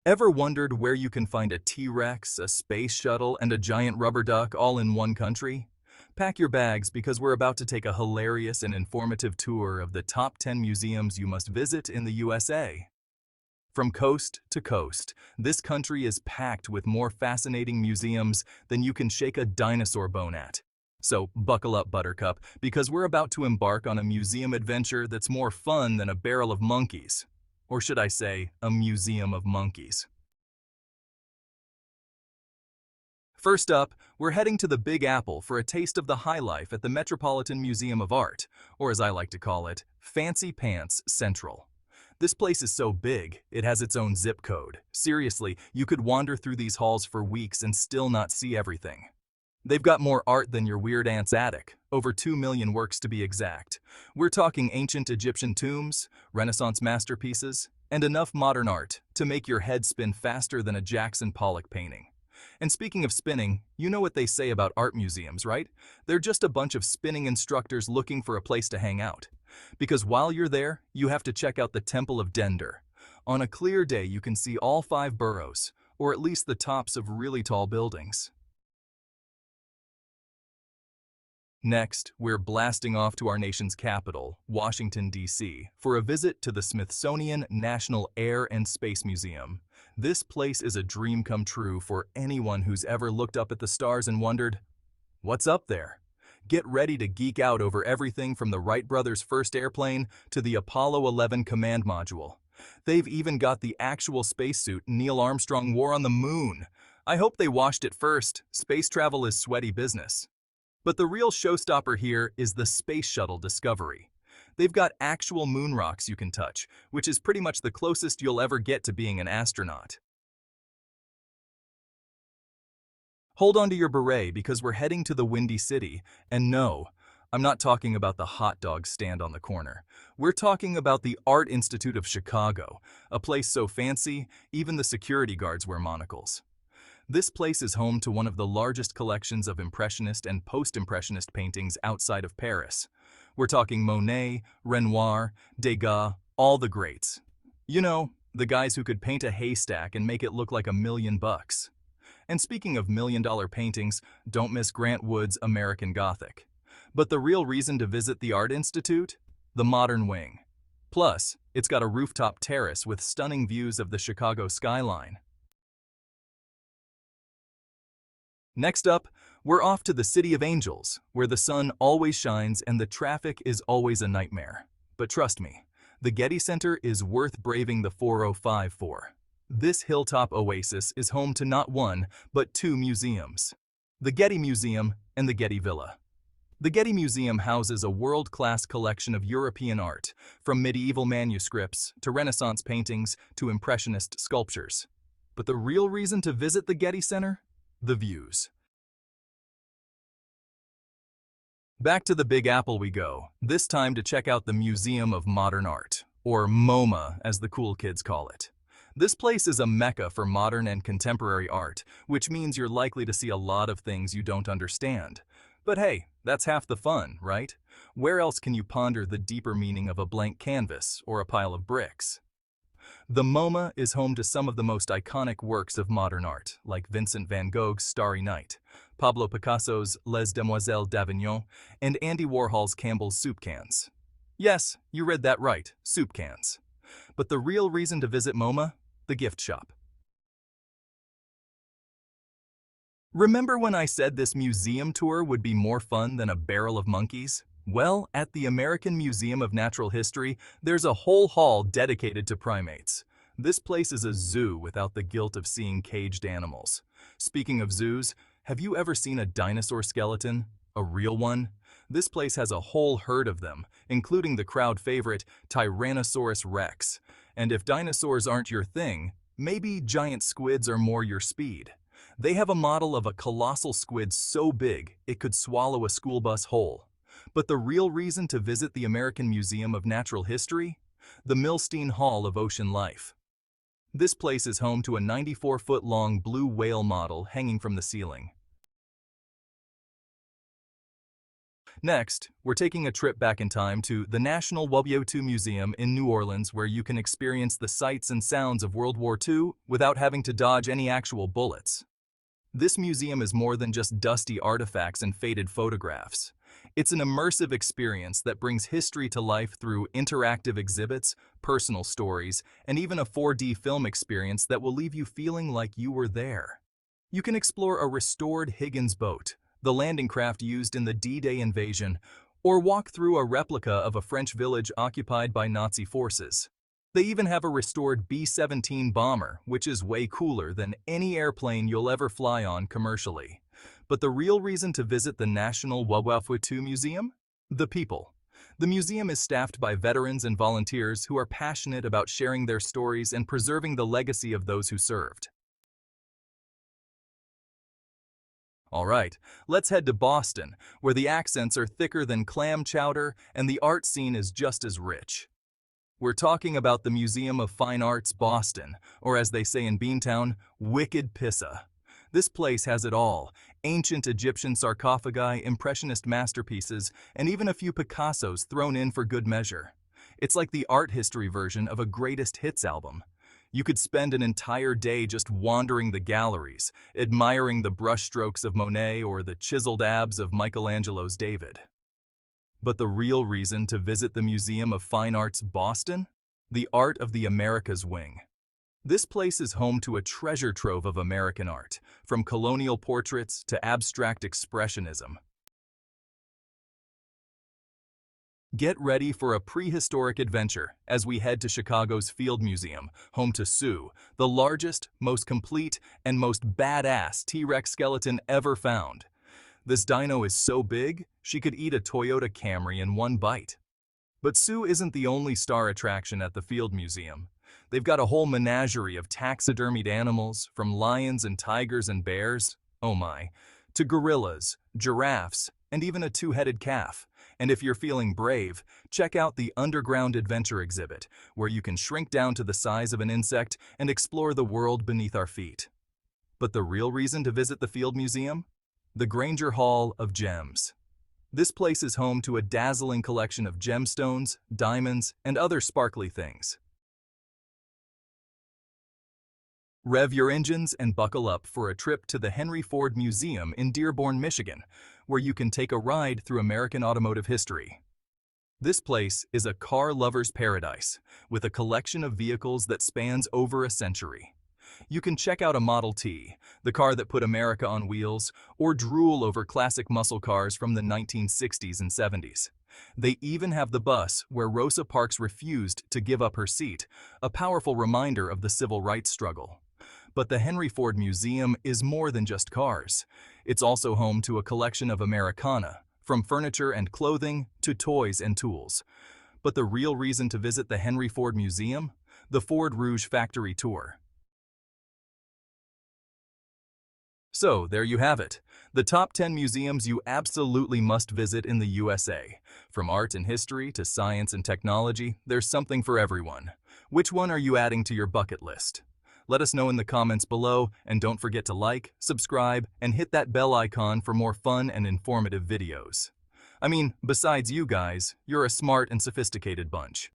Ever wondered where you can find a T-Rex, a space shuttle, and a giant rubber duck all in one country? Pack your bags because we're about to take a hilarious and informative tour of the top 10 museums you must visit in the USA. From coast to coast, this country is packed with more fascinating museums than you can shake a dinosaur bone at. So buckle up, Buttercup, because we're about to embark on a museum adventure that's more fun than a barrel of monkeys. Or should I say, a museum of monkeys. First up, we're heading to the Big Apple for a taste of the high life at the Metropolitan Museum of Art, or as I like to call it, Fancy Pants Central. This place is so big, it has its own zip code. Seriously, you could wander through these halls for weeks and still not see everything. They've got more art than your weird aunt's attic, over 2 million works to be exact. We're talking ancient Egyptian tombs, Renaissance masterpieces, and enough modern art to make your head spin faster than a Jackson Pollock painting. And speaking of spinning, you know what they say about art museums, right? They're just a bunch of spinning instructors looking for a place to hang out. Because while you're there, you have to check out the Temple of Dender. On a clear day, you can see all 5 boroughs, or at least the tops of really tall buildings. Next, we're blasting off to our nation's capital, Washington, D.C., for a visit to the Smithsonian National Air and Space Museum. This place is a dream come true for anyone who's ever looked up at the stars and wondered, what's up there? Get ready to geek out over everything from the Wright brothers' first airplane to the Apollo 11 command module. They've even got the actual spacesuit Neil Armstrong wore on the moon. I hope they washed it first. Space travel is sweaty business. But the real showstopper here is the Space Shuttle Discovery. They've got actual moon rocks you can touch, which is pretty much the closest you'll ever get to being an astronaut. Hold on to your beret because we're heading to the Windy City, and no, I'm not talking about the hot dog stand on the corner. We're talking about the Art Institute of Chicago, a place so fancy, even the security guards wear monocles. This place is home to one of the largest collections of Impressionist and Post-Impressionist paintings outside of Paris. We're talking Monet, Renoir, Degas, all the greats. You know, the guys who could paint a haystack and make it look like $1,000,000. And speaking of $1,000,000 paintings, don't miss Grant Wood's American Gothic. But the real reason to visit the Art Institute? The modern wing. Plus, it's got a rooftop terrace with stunning views of the Chicago skyline. Next up, we're off to the City of Angels, where the sun always shines and the traffic is always a nightmare. But trust me, the Getty Center is worth braving the 405 for. This hilltop oasis is home to not one, but 2 museums. The Getty Museum and the Getty Villa. The Getty Museum houses a world-class collection of European art, from medieval manuscripts to Renaissance paintings to Impressionist sculptures. But the real reason to visit the Getty Center? The views. Back to the Big Apple we go, this time to check out the Museum of Modern Art, or MoMA as the cool kids call it. This place is a mecca for modern and contemporary art, which means you're likely to see a lot of things you don't understand. But hey, that's half the fun, right? Where else can you ponder the deeper meaning of a blank canvas or a pile of bricks? The MoMA is home to some of the most iconic works of modern art, like Vincent van Gogh's Starry Night, Pablo Picasso's Les Demoiselles d'Avignon, and Andy Warhol's Campbell's Soup Cans. Yes, you read that right, soup cans. But the real reason to visit MoMA? The gift shop. Remember when I said this museum tour would be more fun than a barrel of monkeys? Well, at the American Museum of Natural History, there's a whole hall dedicated to primates. This place is a zoo without the guilt of seeing caged animals. Speaking of zoos, have you ever seen a dinosaur skeleton? A real one? This place has a whole herd of them, including the crowd favorite Tyrannosaurus rex. And if dinosaurs aren't your thing, maybe giant squids are more your speed. They have a model of a colossal squid so big it could swallow a school bus whole. But the real reason to visit the American Museum of Natural History? The Milstein Hall of Ocean Life. This place is home to a 94-foot-long blue whale model hanging from the ceiling. Next, we're taking a trip back in time to the National WorldCity Museum in New Orleans, where you can experience the sights and sounds of World War II without having to dodge any actual bullets. This museum is more than just dusty artifacts and faded photographs. It's an immersive experience that brings history to life through interactive exhibits, personal stories, and even a 4D film experience that will leave you feeling like you were there. You can explore a restored Higgins boat, the landing craft used in the D-Day invasion, or walk through a replica of a French village occupied by Nazi forces. They even have a restored B-17 bomber, which is way cooler than any airplane you'll ever fly on commercially. But the real reason to visit the National WorldCity Museum? The people. The museum is staffed by veterans and volunteers who are passionate about sharing their stories and preserving the legacy of those who served. Alright, let's head to Boston, where the accents are thicker than clam chowder and the art scene is just as rich. We're talking about the Museum of Fine Arts Boston, or as they say in Beantown, Wicked Pissa. This place has it all: ancient Egyptian sarcophagi, impressionist masterpieces, and even a few Picassos thrown in for good measure. It's like the art history version of a greatest hits album. You could spend an entire day just wandering the galleries, admiring the brushstrokes of Monet or the chiseled abs of Michelangelo's David. But the real reason to visit the Museum of Fine Arts Boston? The Art of the Americas Wing. This place is home to a treasure trove of American art, from colonial portraits to abstract expressionism. Get ready for a prehistoric adventure as we head to Chicago's Field Museum, home to Sue, the largest, most complete, and most badass T-Rex skeleton ever found. This dino is so big, she could eat a Toyota Camry in one bite. But Sue isn't the only star attraction at the Field Museum. They've got a whole menagerie of taxidermied animals, from lions and tigers and bears, oh my, to gorillas, giraffes, and even a two-headed calf. And if you're feeling brave, check out the Underground Adventure exhibit, where you can shrink down to the size of an insect and explore the world beneath our feet. But the real reason to visit the Field Museum? The Granger Hall of Gems. This place is home to a dazzling collection of gemstones, diamonds, and other sparkly things. Rev your engines and buckle up for a trip to the Henry Ford Museum in Dearborn, Michigan, where you can take a ride through American automotive history. This place is a car lover's paradise, with a collection of vehicles that spans over a century. You can check out a Model T, the car that put America on wheels, or drool over classic muscle cars from the 1960s and 70s. They even have the bus where Rosa Parks refused to give up her seat, a powerful reminder of the civil rights struggle. But the Henry Ford Museum is more than just cars. It's also home to a collection of Americana, from furniture and clothing to toys and tools. But the real reason to visit the Henry Ford Museum? The Ford Rouge Factory Tour. So, there you have it. The top 10 museums you absolutely must visit in the USA. From art and history to science and technology, there's something for everyone. Which one are you adding to your bucket list? Let us know in the comments below, and don't forget to like, subscribe, and hit that bell icon for more fun and informative videos. I mean, besides you guys, you're a smart and sophisticated bunch.